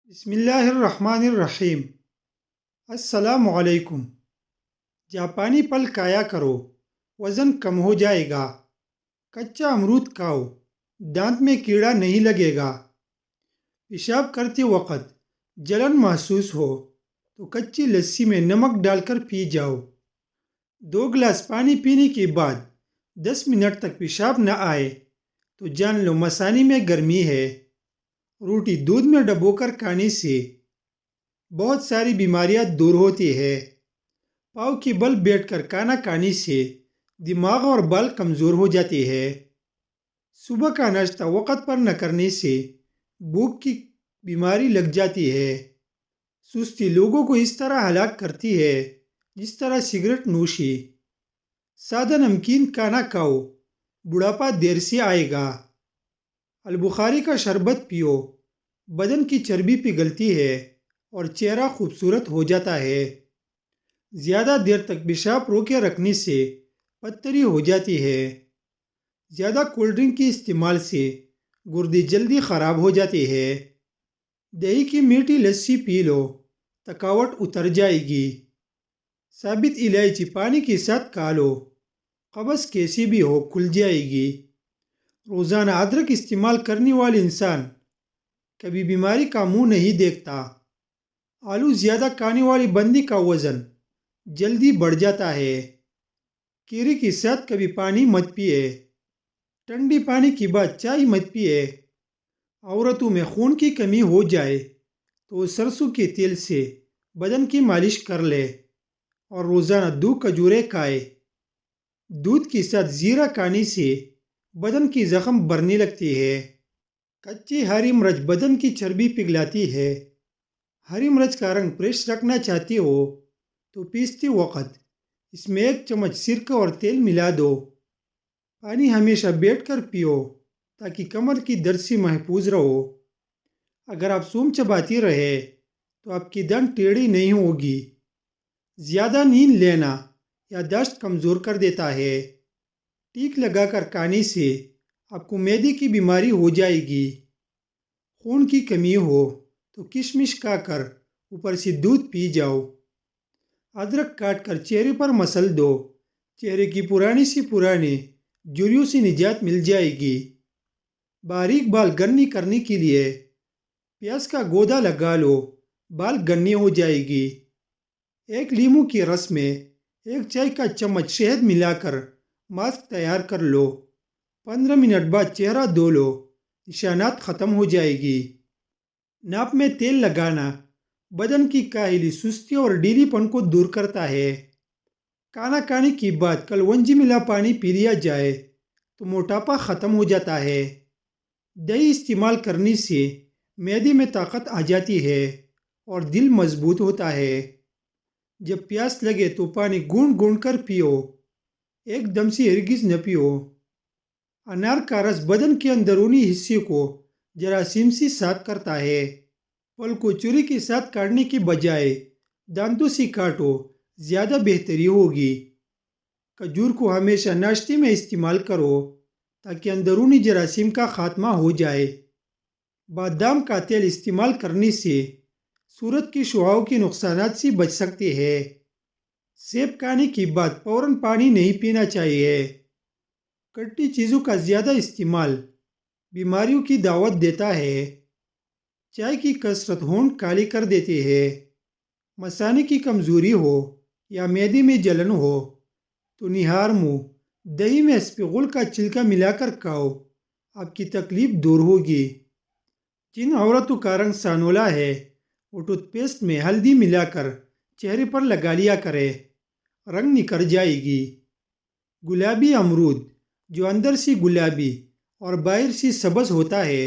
بسم اللہ الرحمن الرحیم۔ السلام علیکم۔ جاپانی پھل کھایا کرو، وزن کم ہو جائے گا۔ کچا امرود کھاؤ، دانت میں کیڑا نہیں لگے گا۔ پیشاب کرتے وقت جلن محسوس ہو تو کچی لسی میں نمک ڈال کر پی جاؤ۔ 2 گلاس پانی پینے کے بعد 10 منٹ تک پیشاب نہ آئے تو جان لو مثانے میں گرمی ہے۔ روٹی دودھ میں ڈبو کر کھانے سے بہت ساری بیماریاں دور ہوتی ہے۔ پاؤں کے بل بیٹھ کر کھانا کھانے سے دماغ اور بال کمزور ہو جاتے ہیں۔ صبح کا ناشتہ وقت پر نہ کرنے سے بھوک کی بیماری لگ جاتی ہے۔ سستی لوگوں کو اس طرح ہلاک کرتی ہے جس طرح سگریٹ نوشی۔ سادہ نمکین کھانا کھاؤ، بڑھاپا دیر سے آئے گا۔ البخاری کا شربت پیو، بدن کی چربی پگھلتی ہے اور چہرہ خوبصورت ہو جاتا ہے۔ زیادہ دیر تک پیشاب روکے رکھنے سے پتھری ہو جاتی ہے۔ زیادہ کولڈ ڈرنک کے استعمال سے گردے جلدی خراب ہو جاتے ہیں۔ دہی کی میٹھی لسی پی لو، تھکاوٹ اتر جائے گی۔ ثابت الائچی پانی کے ساتھ کھا لو، قبض کیسی بھی ہو کھل جائے گی۔ روزانہ ادرک استعمال کرنے والے انسان کبھی بیماری کا منہ نہیں دیکھتا۔ آلو زیادہ کھانے والی بندی کا وزن جلدی بڑھ جاتا ہے۔ کیری کے ساتھ کبھی پانی مت پیے۔ ٹھنڈی پانی کے بعد چائے مت پیے۔ عورتوں میں خون کی کمی ہو جائے تو سرسوں کے تیل سے بدن کی مالش کر لے اور روزانہ 2 کھجوریں کھائے۔ دودھ کے ساتھ زیرہ کھانے سے بدن کی زخم بھرنے لگتی ہے۔ کچی ہری مرچ بدن کی چربی پگھلاتی ہے۔ ہری مرچ کا رنگ فریش رکھنا چاہتے ہو تو پیستے وقت اس میں 1 چمچ سرکہ اور تیل ملا دو۔ پانی ہمیشہ بیٹھ کر پیو تاکہ کمر کی درد سے محفوظ رہو۔ اگر آپ سوم چباتے رہے تو آپ کی دان ٹیڑھی نہیں ہوگی۔ زیادہ نیند لینا یادداشت کمزور کر دیتا ہے۔ ٹیک لگا کر کھانے سے آپ کو معدے کی بیماری ہو جائے گی۔ خون کی کمی ہو تو کشمش کھا کر اوپر سے دودھ پی جاؤ۔ ادرک کاٹ کر چہرے پر مسل دو، چہرے کی پرانے سے پرانے جھریوں سے نجات مل جائے گی۔ باریک بال گھنے کرنے کے لیے پیاز کا گودا لگا لو، بال گھنے ہو جائے گی۔ 1 لیموں کے رس میں 1 چائے کا چمچ شہد ملا کر ماسک تیار کر لو۔ 15 منٹ بعد چہرہ دھو لو، نشانات ختم ہو جائے گی۔ ناپ میں تیل لگانا بدن کی کاہلی، سستی اور ڈھیلی پن کو دور کرتا ہے۔ کھانا کھانے کے بعد کلونجی ملا پانی پی لیا جائے تو موٹاپا ختم ہو جاتا ہے۔ دہی استعمال کرنے سے معدے میں طاقت آ جاتی ہے اور دل مضبوط ہوتا ہے۔ جب پیاس لگے تو پانی گونٹ گونٹ کر پیو، ایک دم سے ہرگز نہ پیو۔ انار کا رس بدن کے اندرونی حصے کو جراثیم سے صاف کرتا ہے۔ پھل کو چھری کے ساتھ کاٹنے کے بجائے دانتوں سے کاٹو، زیادہ بہتری ہوگی۔ کھجور کو ہمیشہ ناشتے میں استعمال کرو تاکہ اندرونی جراثیم کا خاتمہ ہو جائے۔ بادام کا تیل استعمال کرنے سے صورت کی شعاعوں کے نقصانات سے بچ سکتے ہیں۔ سیب کھانے کے بعد فوراً پانی نہیں پینا چاہیے۔ کھٹی چیزوں کا زیادہ استعمال بیماریوں کی دعوت دیتا ہے۔ چائے کی کثرت ہونٹ کالے کر دیتے ہیں۔ مثانے کی کمزوری ہو یا معدے میں جلن ہو تو نہار منہ دہی میں اسپغول کا چھلکا ملا کر کھاؤ، آپ کی تکلیف دور ہوگی۔ جن عورتوں کا رنگ سانولا ہے وہ ٹوتھ پیسٹ میں ہلدی ملا کر چہرے پر لگا لیا کرے، رنگ نکھر جائے گی۔ گلابی امرود جو اندر سے گلابی اور باہر سے سبز ہوتا ہے،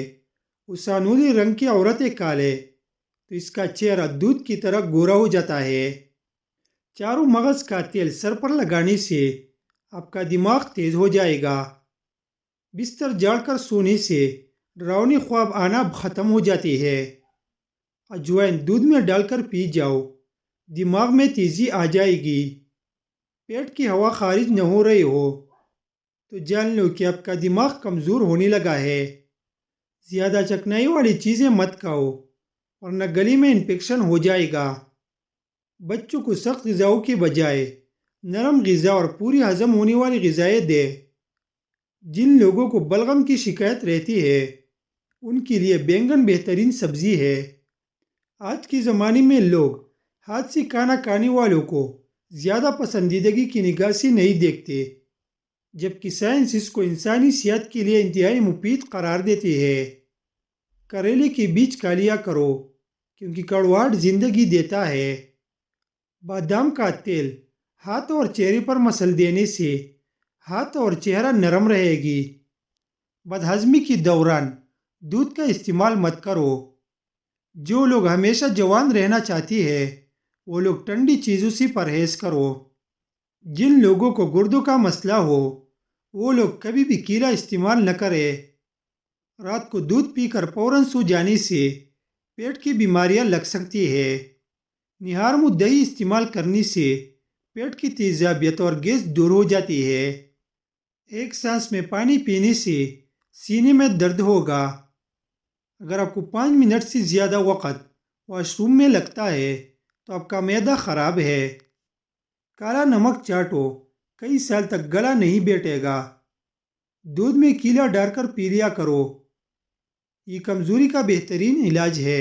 وہ سانولی رنگ کی عورتیں کھا لے تو اس کا چہرہ دودھ کی طرح گورا ہو جاتا ہے۔ چاروں مغز کا تیل سر پر لگانے سے آپ کا دماغ تیز ہو جائے گا۔ بستر جھاڑ کر سونے سے ڈراؤنے خواب آنا ختم ہو جاتے ہیں۔ اجوائن دودھ میں ڈال کر پی جاؤ، دماغ میں تیزی آ جائے گی۔ پیٹ کی ہوا خارج نہ ہو رہی ہو تو جان لو کہ آپ کا دماغ کمزور ہونے لگا ہے۔ زیادہ چکنائی والی چیزیں مت کھاؤ، ورنہ گلی میں انفیکشن ہو جائے گا۔ بچوں کو سخت غذاؤں کے بجائے نرم غذا اور پوری ہضم ہونے والی غذائیں دے۔ جن لوگوں کو بلغم کی شکایت رہتی ہے ان کے لیے بینگن بہترین سبزی ہے۔ آج کے زمانے میں لوگ ہاتھ سے کھانا کھانے والوں کو زیادہ پسندیدگی کی نگاہ سے نہیں دیکھتے، جبکہ سائنس اس کو انسانی صحت کے لیے انتہائی مفید قرار دیتی ہے۔ کریلے کے بیج کھا لیا کرو کیونکہ کڑواہٹ زندگی دیتا ہے۔ بادام کا تیل ہاتھ اور چہرے پر مسل دینے سے ہاتھ اور چہرہ نرم رہے گی۔ بدہضمی کے دوران دودھ کا استعمال مت کرو۔ جو لوگ ہمیشہ جوان رہنا چاہتی ہے وہ لوگ ٹھنڈی چیزوں سے پرہیز کرو۔ جن لوگوں کو گردوں کا مسئلہ ہو وہ لوگ کبھی بھی کیلا استعمال نہ کریں۔ رات کو دودھ پی کر فوراً سو جانے سے پیٹ کی بیماریاں لگ سکتی ہیں۔ نہار منہ دہی استعمال کرنے سے پیٹ کی تیزابیت اور گیس دور ہو جاتی ہے۔ ایک سانس میں پانی پینے سے سینے میں درد ہوگا۔ اگر آپ کو 5 منٹ سے زیادہ وقت واش روم میں لگتا ہے تو آپ کا معدہ خراب ہے۔ کالا نمک چاٹو، کئی سال تک گلا نہیں بیٹھے گا۔ دودھ میں کیلا ڈال کر پی لیا کرو، یہ کمزوری کا بہترین علاج ہے۔